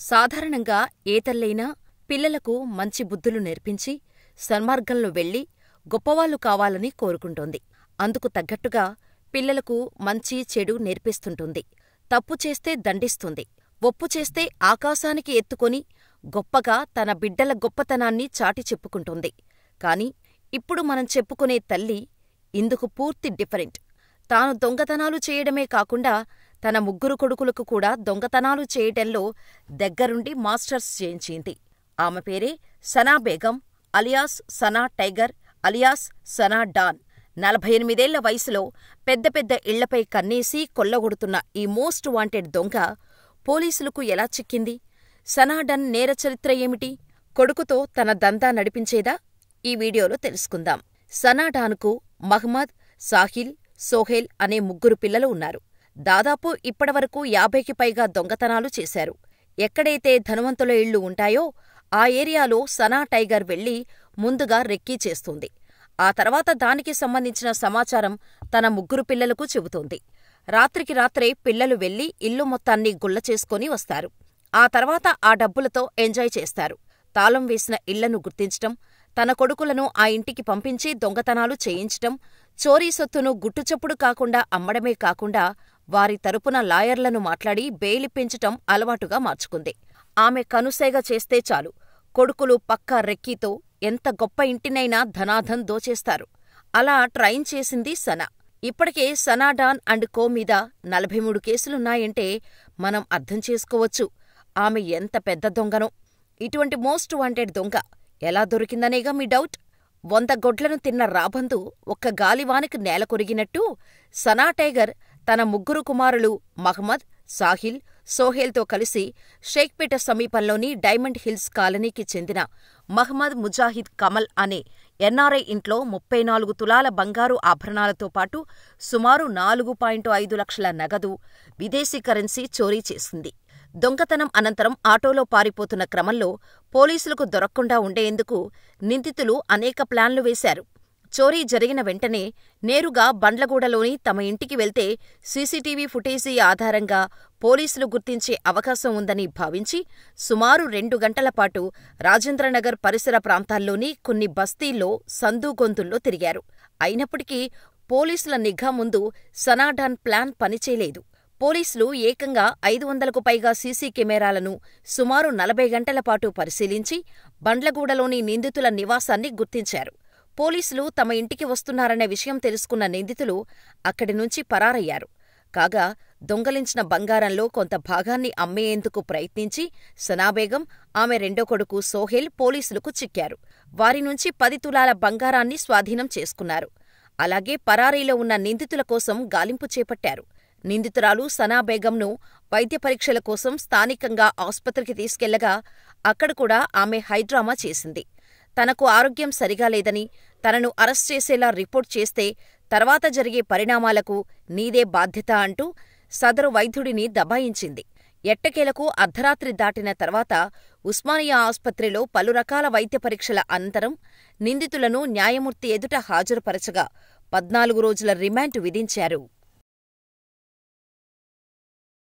సాధారణంగా ఏ తల్లైనా పిల్లలకు మంచి బుద్ధులు నేర్పించి, సన్మార్గంలో వెళ్ళి గొప్పవాళ్ళు కావాలని కోరుకుంటోంది. అందుకు తగ్గట్టుగా పిల్లలకు మంచి చెడు నేర్పిస్తుంటుంది. తప్పు చేస్తే దండిస్తుంది. ఒప్పు చేస్తే ఆకాశానికి ఎత్తుకొని గొప్పగా తన బిడ్డల గొప్పతనాన్ని చాటి చెప్పుకుంటుంది. కాని ఇప్పుడు మనం చెప్పుకునే తల్లి ఇందుకు పూర్తి డిఫరెంట్. తాను దొంగతనాలు చేయడమే కాకుండా తన ముగ్గురు కొడుకులకు కూడా దొంగతనాలు చేయటంలో దగ్గరుండి మాస్టర్స్ చేయించింది. ఆమె పేరే Sana Begum alias Sana tiger alias Sana don. 48 వయసులో పెద్ద పెద్ద ఇళ్లపై కన్నేసి కొల్లగొడుతున్న ఈ మోస్ట్ వాంటెడ్ దొంగ పోలీసులకు ఎలా చిక్కింది? సనా డాన్ నేరచరిత్ర ఏమిటి? కొడుకుతో తన దందా నడిపించేదా? ఈ వీడియోలో తెలుసుకుందాం. సనా డాన్కు మహ్మద్, సాహిల్, సోహెల్ అనే ముగ్గురు పిల్లలు ఉన్నారు. దాదాపు ఇప్పటివరకు 50కి పైగా దొంగతనాలు చేశారు. ఎక్కడైతే ధనవంతుల ఇళ్లు ఉంటాయో ఆ ఏరియాలో సనా టైగర్ వెళ్లి ముందుగా రెక్కీ చేస్తుంది. ఆ తర్వాత దానికి సంబంధించిన సమాచారం తన ముగ్గురు పిల్లలకు చెబుతోంది. రాత్రికి రాత్రే పిల్లలు వెళ్లి ఇల్లు మొత్తాన్ని గుల్ల చేసుకొని వస్తారు. ఆ తర్వాత ఆ డబ్బులతో ఎంజాయ్ చేస్తారు. తాళం వేసిన ఇళ్లను గుర్తించటం, తన కొడుకులను ఆ ఇంటికి పంపించి దొంగతనాలు చేయించటం, చోరీ సొత్తును గుట్టుచప్పుడు కాకుండా అమ్మడమే కాకుండా వారి తరపున లాయర్లను మాట్లాడి బెయిలిప్పించటం అలవాటుగా మార్చుకుంది. ఆమె కనుసైగ చేస్తే చాలు కొడుకులు పక్కా రెక్కీతో ఎంత గొప్ప ఇంటినైనా ధనాధం దోచేస్తారు. అలా ట్రైన్ చేసింది సనా. ఇప్పటికే సనా డాన్ అండ్ కో మీద 43 కేసులున్నాయంటే మనం అర్థం చేసుకోవచ్చు ఆమె ఎంత పెద్ద దొంగనో. ఇటువంటి మోస్ట్ వాంటెడ్ దొంగ ఎలా దొరికిందనేగా మీ డౌట్? 100 గొడ్లను తిన్న రాబందు ఒక్క గాలివానకి నేల కొరిగినట్టు సనా టైగర్ తన ముగ్గురు కుమారులు మహ్మద్, సాహిల్, సోహెల్తో కలిసి షేక్పేట సమీపంలోని డైమండ్ హిల్స్ కాలనీకి చెందిన మహ్మద్ ముజాహిద్ కమల్ అనే ఎన్ఆర్ఐ ఇంట్లో 34 తులాల బంగారు ఆభరణాలతో పాటు సుమారు 4.5 లక్షల నగదు, విదేశీ కరెన్సీ చోరీ చేసింది. దొంగతనం అనంతరం ఆటోలో పారిపోతున్న క్రమంలో పోలీసులకు దొరక్కుండా ఉండేందుకు నిందితులు అనేక ప్లాన్లు వేశారు. చోరీ జరిగిన వెంటనే నేరుగా బండ్లగూడలోని తమ ఇంటికి వెళ్తే సీసీటీవీ ఫుటేజీ ఆధారంగా పోలీసులు గుర్తించే అవకాశం ఉందని భావించి సుమారు 2 గంటలపాటు రాజేంద్రనగర్ పరిసర ప్రాంతాల్లోని కొన్ని బస్తీల్లో సందుగొంతుల్లో తిరిగారు. అయినప్పటికీ పోలీసుల నిఘా ముందు సనా డాన్ ప్లాన్ పనిచేయలేదు. పోలీసులు ఏకంగా 500కు పైగా సీసీ కెమెరాలను సుమారు 40 గంటలపాటు పరిశీలించి బండ్లగూడలోని నిందితుల నివాసాన్ని గుర్తించారు. పోలీసులు తమ ఇంటికి వస్తున్నారనే విషయం తెలుసుకున్న నిందితులు అక్కడి నుంచి పరారయ్యారు. కాగా దొంగలించిన బంగారంలో కొంత భాగాన్ని అమ్మేందుకు ప్రయత్నించి సనాబేగం, ఆమె రెండో కొడుకు సోహెల్ పోలీసులకు చిక్కారు. వారి నుంచి 10 తులాల బంగారాన్ని స్వాధీనం చేసుకున్నారు. అలాగే పరారీలో ఉన్న నిందితుల కోసం గాలింపు చేపట్టారు. నిందితురాలు సనాబేగంను వైద్య పరీక్షల కోసం స్థానికంగా ఆస్పత్రికి తీసుకెళ్లగా అక్కడ కూడా ఆమె హైడ్రామా చేసింది. తనకు ఆరోగ్యం సరిగా లేదని, తనను అరెస్ట్ చేసేలా రిపోర్ట్ చేస్తే తర్వాత జరిగే పరిణామాలకు నీదే బాధ్యత అంటూ సదరు వైద్యుడిని దబాయించింది. ఎట్టకేలకు అర్ధరాత్రి దాటిన తర్వాత ఉస్మానియా ఆస్పత్రిలో పలు రకాల వైద్య పరీక్షల అనంతరం నిందితులను న్యాయమూర్తి ఎదుట హాజరుపరచగా 14 రోజుల రిమాండ్ విధించారు.